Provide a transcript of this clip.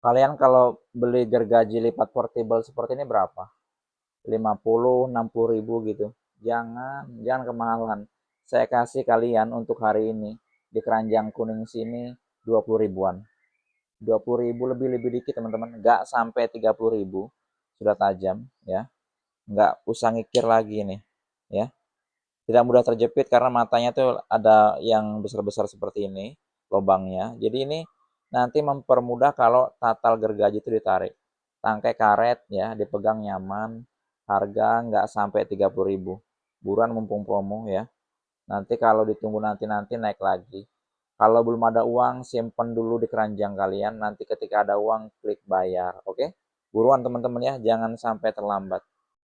Kalian kalau beli gergaji lipat portable seperti ini berapa? 50, 60 ribu gitu. Jangan kemahalan. Saya kasih kalian untuk hari ini di keranjang kuning sini 20 ribuan. 20 ribu lebih dikit teman-teman. Nggak sampai 30 ribu. Sudah tajam ya. Nggak usah ngikir lagi nih ya. Tidak mudah terjepit karena matanya tuh ada yang besar-besar seperti ini lubangnya. Jadi ini nanti mempermudah kalau tatal gergaji itu ditarik. Tangkai karet ya, dipegang nyaman. Harga nggak sampai 30 ribu. Buruan mumpung promo ya. Nanti kalau ditunggu nanti naik lagi. Kalau belum ada uang, simpen dulu di keranjang kalian. Nanti ketika ada uang, klik bayar. Oke? Buruan teman-teman ya, jangan sampai terlambat.